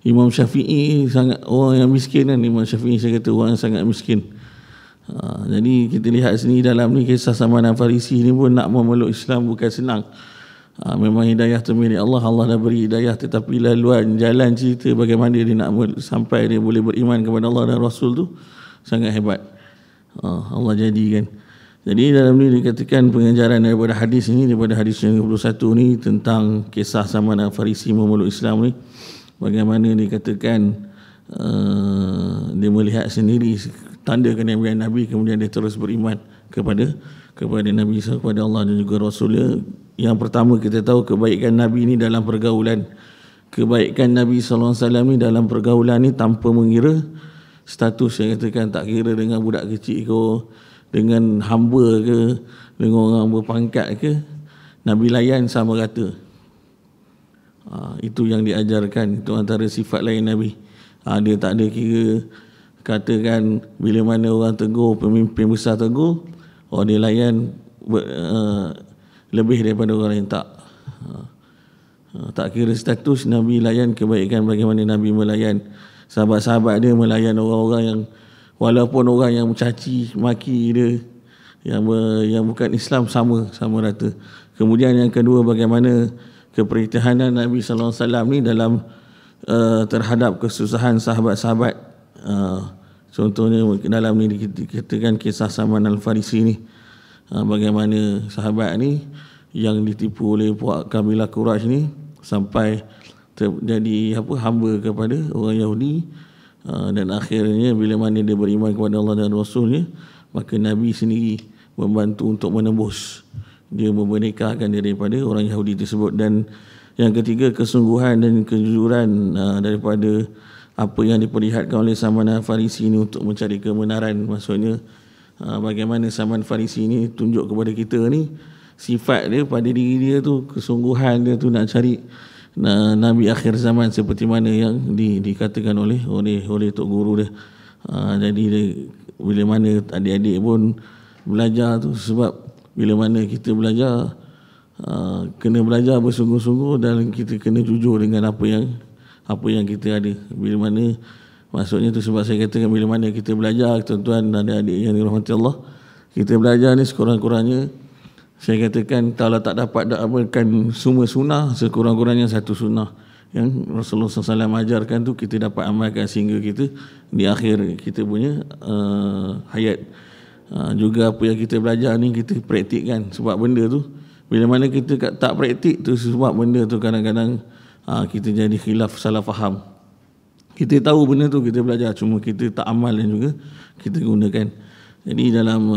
Imam Syafi'i sangat orang yang miskin kan. Imam Syafi'i saya kata orang yang sangat miskin. Jadi kita lihat sini dalam ni kisah Salman Al-Farisi ni pun nak memeluk Islam bukan senang. Memang hidayah tu milik Allah, Allah dah beri hidayah, tetapi laluan jalan cerita bagaimana dia nak sampai dia boleh beriman kepada Allah dan Rasul tu sangat hebat. Allah jadikan. Jadi dalam ni dikatakan pengajaran daripada hadis ini, daripada hadis yang 21 ni tentang kisah Salman Al-Farisi memeluk Islam ni, bagaimana dikatakan dia melihat sendiri tanda kenabian Nabi, kemudian dia terus beriman kepada Nabi, kepada Allah dan juga Rasulnya. Yang pertama kita tahu kebaikan Nabi ni dalam pergaulan. Kebaikan Nabi SAW ni dalam pergaulan ni tanpa mengira status, yang katakan tak kira dengan budak kecil ke, dengan hamba ke, dengan orang berpangkat ke, Nabi layan sama rata. Itu yang diajarkan, itu antara sifat lain Nabi. Dia tak ada kira, katakan bila mana orang tegur, pemimpin besar tegur, dia layan lebih daripada orang lain. Tak kira status, Nabi layan kebaikan. Bagaimana Nabi melayan sahabat-sahabat dia, melayan orang-orang yang walaupun orang yang mencaci maki dia, yang bukan Islam, sama rata. Kemudian yang kedua, bagaimana keperhatianan Nabi SAW ni dalam terhadap kesusahan sahabat-sahabat. Contohnya dalam ni dikatakan kisah Salman Al-Farisi ni, bagaimana sahabat ni yang ditipu oleh puak kabilah Quraisy ni sampai jadi hamba kepada orang Yahudi, dan akhirnya bila mana dia beriman kepada Allah dan Rasulnya, maka Nabi sendiri membantu untuk menembus, dia memerdekakan diri daripada orang Yahudi tersebut. Dan yang ketiga, kesungguhan dan kejujuran daripada apa yang diperlihatkan oleh Salman Al-Farisi ini untuk mencari kebenaran. Maksudnya bagaimana Salman Al-Farisi ini tunjuk kepada kita ni sifat dia pada diri dia tu, kesungguhan dia tu nak cari Nabi akhir zaman seperti mana yang dikatakan oleh Tok Guru dia. Jadi dia, bila mana adik-adik pun belajar tu, sebab bila mana kita belajar kena belajar bersungguh-sungguh dan kita kena jujur dengan apa yang kita ada. Bila mana, maksudnya tu sebab saya katakan bila mana kita belajar, tuan-tuan dan adik-adik yang dirahmati Allah, kita belajar ni sekurang-kurangnya, saya katakan kalau tak dapat amalkan semua sunnah, sekurang-kurangnya satu sunnah yang Rasulullah SAW ajarkan tu kita dapat amalkan sehingga kita di akhir kita punya hayat. Juga apa yang kita belajar ni kita praktikkan, sebab benda tu bila mana kita tak praktik tu, sebab benda tu kadang-kadang kita jadi khilaf, salah faham. Kita tahu benda tu, kita belajar, cuma kita tak amal dan juga kita gunakan. Jadi dalam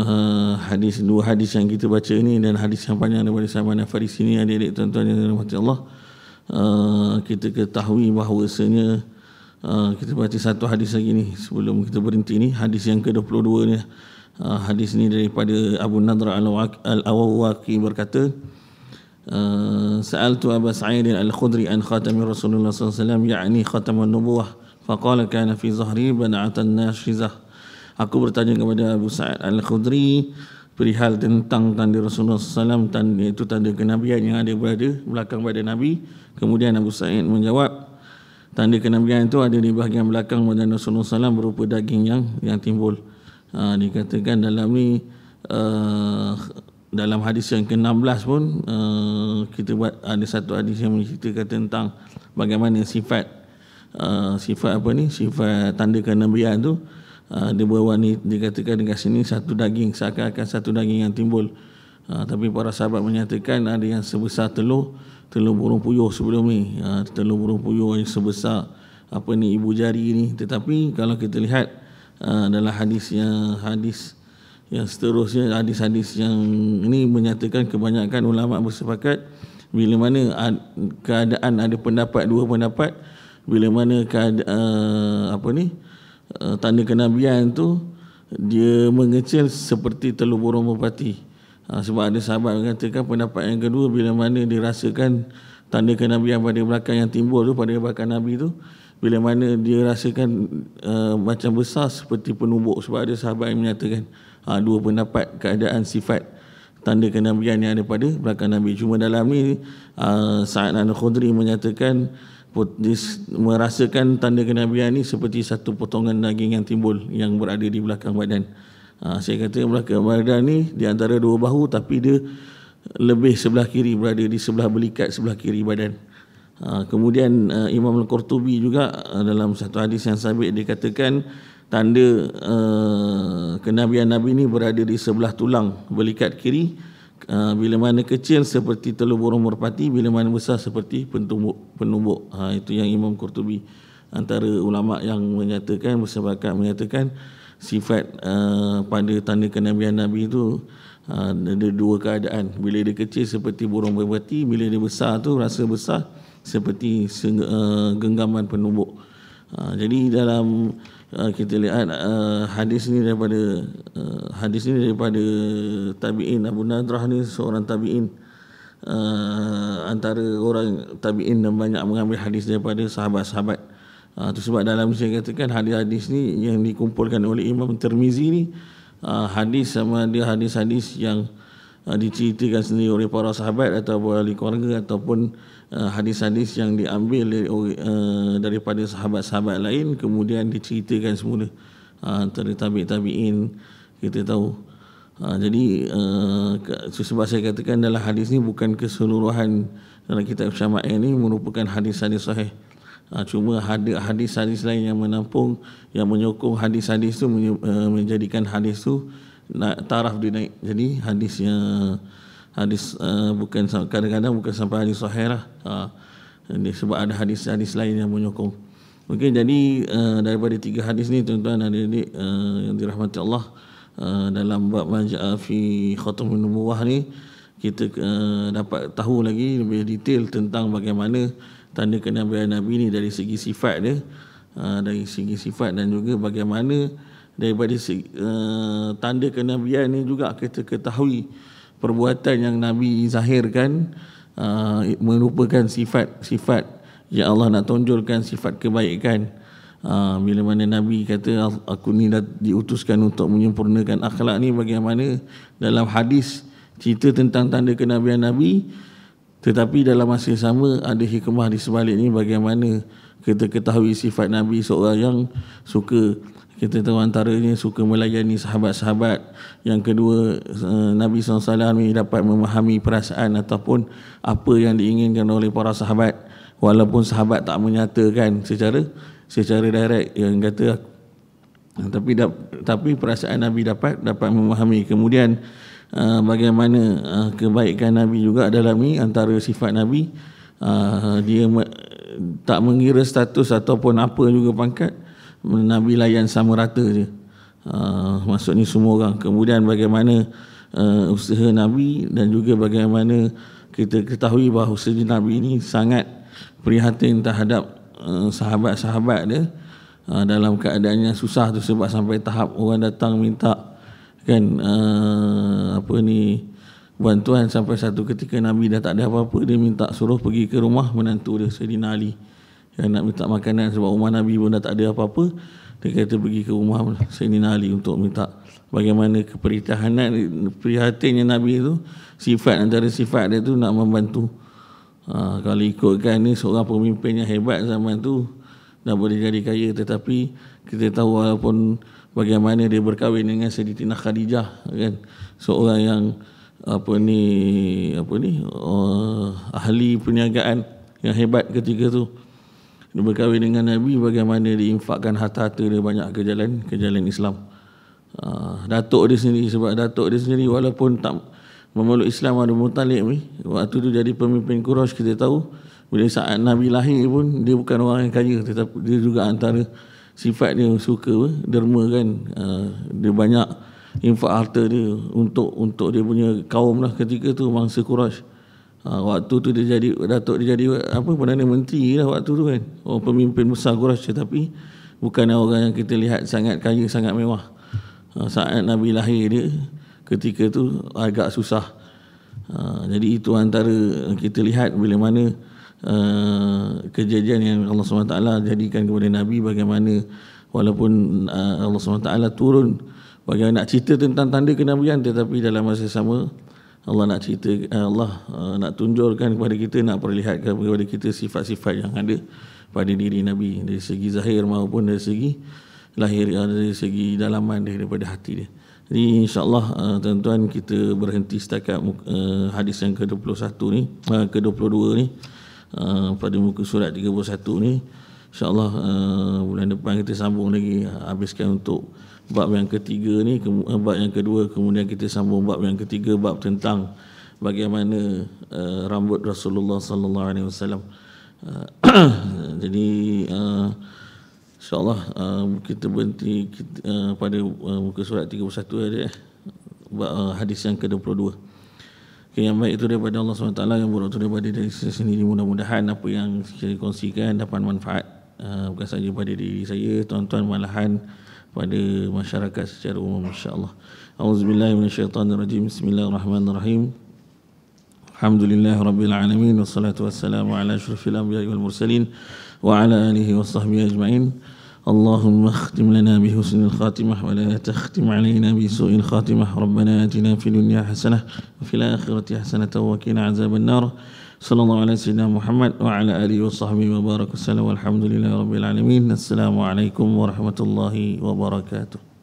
dua hadis yang kita baca ni dan hadis yang panjang daripada Salman Al-Farisi ni, adik-adik tuan-tuan yang dirahmati Allah, kita ketahui bahawasanya Kita baca satu hadis lagi ni sebelum kita berhenti ni. Hadis yang ke-22 ni. Hadis ni daripada Abu Nadr Al-Awwaqi berkata, Sa'altu Aba Sa'id Al-Khudri an khatami Rasulullah SAW, ya'ni khataman nubuwah. Faqala kana fi zahri bana'atan nashizah. Aku bertanya kepada Abu Sa'id Al-Khudri perihal tentang tanda Rasulullah SAW, tanda itu tanda kenabian yang ada berada belakang badan Nabi. Kemudian Abu Sa'id menjawab, tanda kenabian itu ada di bahagian belakang badan Rasulullah SAW berupa daging yang timbul. Dikatakan dalam ni dalam hadis yang ke-16 pun kita buat ada satu hadis yang menceritakan tentang bagaimana sifat apa ni, sifat tanda kenabian tu. Dia berwarna, dikatakan dekat sini satu daging, seakan-akan satu daging yang timbul. Tapi para sahabat menyatakan ada yang sebesar telur burung puyuh sebelum ni, telur burung puyuh yang sebesar apa ni, ibu jari ni. Tetapi kalau kita lihat dalam hadis yang seterusnya, hadis-hadis yang ini menyatakan kebanyakan ulama bersepakat bila mana keadaan ada pendapat, dua pendapat, bila mana tanda kenabian tu dia mengecil seperti telur burung merpati. Sebab ada sahabat mengatakan pendapat yang kedua, bila mana dirasakan tanda kenabian pada belakang yang timbul tu, pada belakang Nabi tu, bila mana dia rasakan macam besar seperti penumbuk. Sebab ada sahabat yang menyatakan dua pendapat keadaan sifat tanda kenabian yang ada pada belakang Nabi. Cuma dalam ni Sa'id Al-Khudri menyatakan merasakan tanda kenabian ni seperti satu potongan daging yang timbul yang berada di belakang badan. Saya kata belakang badan ni di antara dua bahu, tapi dia lebih sebelah kiri, berada di sebelah belikat sebelah kiri badan. Kemudian Imam Al-Qurtubi juga dalam satu hadis yang sabit dikatakan tanda kenabian Nabi ni berada di sebelah tulang belikat kiri. Bila mana kecil seperti telur burung merpati, bila mana besar seperti penumbuk. Itu yang Imam Qurtubi, antara ulama yang menyatakan, bersepakat menyatakan sifat pada tanda kenabian Nabi itu ada dua keadaan. Bila dia kecil seperti burung merpati, bila dia besar tu rasa besar seperti genggaman penumbuk. Jadi dalam kita lihat hadis ni daripada tabi'in. Abu Nadrah ni seorang tabi'in, antara orang tabi'in yang banyak mengambil hadis daripada sahabat-sahabat. Itu sebab dalam saya katakan hadis-hadis ni yang dikumpulkan oleh Imam Tirmizi ni, hadis sama dia hadis-hadis yang diceritakan sendiri oleh para sahabat atau ahli keluarga, ataupun hadis-hadis yang diambil daripada sahabat-sahabat lain kemudian diceritakan semula antara tabi'in. Kita tahu. Jadi sebab saya katakan dalam hadis ni bukan keseluruhan dalam kitab Syama'il ni merupakan hadis-hadis sahih. Cuma ada hadis-hadis lain yang menampung, yang menyokong hadis-hadis tu, menjadikan hadis tu taraf dia naik. Jadi hadis bukan, kadang-kadang bukan sampai hadis sahih lah. Sebab ada hadis-hadis lain yang menyokong. Okey, jadi daripada tiga hadis ni tuan-tuan dan adik yang dirahmati Allah, dalam bab Maja'a fi Khatamun Nubuwah ni kita dapat tahu lagi lebih detail tentang bagaimana tanda kenabian Nabi ni dari segi sifat dia, dan juga bagaimana daripada tanda kenabian ni juga kita ketahui perbuatan yang Nabi zahirkan merupakan sifat yang Allah nak tonjolkan, sifat kebaikan. Bila mana Nabi kata aku ni dah diutuskan untuk menyempurnakan akhlak ni, bagaimana dalam hadis cerita tentang tanda kenabian Nabi, tetapi dalam masa yang sama ada hikmah di sebalik ni, bagaimana kita ketahui sifat Nabi seorang yang suka, kita tahu antaranya suka melayani sahabat-sahabat. Yang kedua, Nabi SAW ni dapat memahami perasaan ataupun apa yang diinginkan oleh para sahabat, walaupun sahabat tak menyatakan secara direct yang kata, tapi perasaan Nabi dapat memahami. Kemudian bagaimana kebaikan Nabi juga dalam ni, antara sifat Nabi, dia tak mengira status ataupun apa juga pangkat, Nabi layan sama rata je, maksudnya semua orang. Kemudian bagaimana usaha Nabi, dan juga bagaimana kita ketahui bahawa usaha Nabi ini sangat prihatin terhadap sahabat-sahabat dia dalam keadaannya susah tu, sebab sampai tahap orang datang minta kan bantuan. Sampai satu ketika Nabi dah tak ada apa-apa, dia minta suruh pergi ke rumah menantu dia Sayyidina Ali yang nak minta makanan, sebab rumah Nabi pun dah tak ada apa-apa. Dia kata pergi ke rumah Sayyidina Ali untuk minta. Bagaimana prihatinnya Nabi itu, sifat antara sifat dia tu nak membantu. Kalau ikutkan ni seorang pemimpin yang hebat zaman tu dah boleh jadi kaya, tetapi kita tahu walaupun bagaimana dia berkahwin dengan Sayyidatina Khadijah kan, seorang yang ahli perniagaan yang hebat ketika tu, dia berkahwin dengan Nabi, bagaimana dia infakkan harta-harta dia banyak ke jalan Islam. Datuk dia sendiri, sebab datuk dia sendiri walaupun tak memeluk Islam, Abdul Muttalib ni waktu tu jadi pemimpin Quraisy, kita tahu bila saat Nabi lahir pun dia bukan orang yang kaya, tetapi dia juga antara sifat dia suka derma kan. Dia banyak infak harta dia untuk dia punya kaum lah ketika tu, bangsa Quraisy. Waktu tu dia jadi datuk, dia jadi Perdana Menteri lah waktu tu kan, orang pemimpin besar Quraisy, tetapi bukan orang yang kita lihat sangat kaya, sangat mewah. Saat Nabi lahir dia ketika tu agak susah. Jadi itu antara kita lihat bila mana kejadian yang Allah SWT jadikan kepada Nabi, bagaimana walaupun Allah SWT turun bagaimana nak cerita tentang tanda kenabian, tetapi dalam masa sama Allah nak cerita, Allah nak tunjukkan kepada kita, nak perlihatkan kepada kita sifat-sifat yang ada pada diri Nabi, dari segi zahir maupun dari segi lahir, dari segi dalaman dia, daripada hati dia. Jadi insyaAllah tuan-tuan, kita berhenti setakat hadis yang ke-21 ni, ke-22 ni, pada muka surat 31 ni. InsyaAllah bulan depan kita sambung lagi, habiskan untuk bab yang ketiga ni, bab yang kedua, kemudian kita sambung bab yang ketiga, bab tentang bagaimana rambut Rasulullah sallallahu alaihi wasallam. Jadi InsyaAllah kita berhenti pada muka surat 31 ada hadis yang ke-22. Yang baik itu daripada Allah SWT, yang buruk itu daripada diri saya sendiri. Mudah-mudahan apa yang saya kongsikan dapat manfaat, bukan saja pada diri saya, tuan-tuan, malahan pada masyarakat secara umum, insyaAllah. A'udzubillahi minasyaitanirrajim. Bismillahirrahmanirrahim. Alhamdulillahirrabbilalamin. Wassalatu wassalamu ala asyrafil anbiya'i wal mursalin wa ala alihi wa sahbihi ajma'in. Allahumma akhtim lana bihusnil khatimah wa la takhtim alaina bisu'il khatimah. Rabbana atina fid dunya hasanah wa fil akhirati hasanah wa qina azaban nar. Sallallahu ala sayyidina Muhammad wa ala alihi wa sahbihi wa baraka sallam. Walhamdulillahi rabbil alamin. Assalamualaikum warahmatullahi wabarakatuh.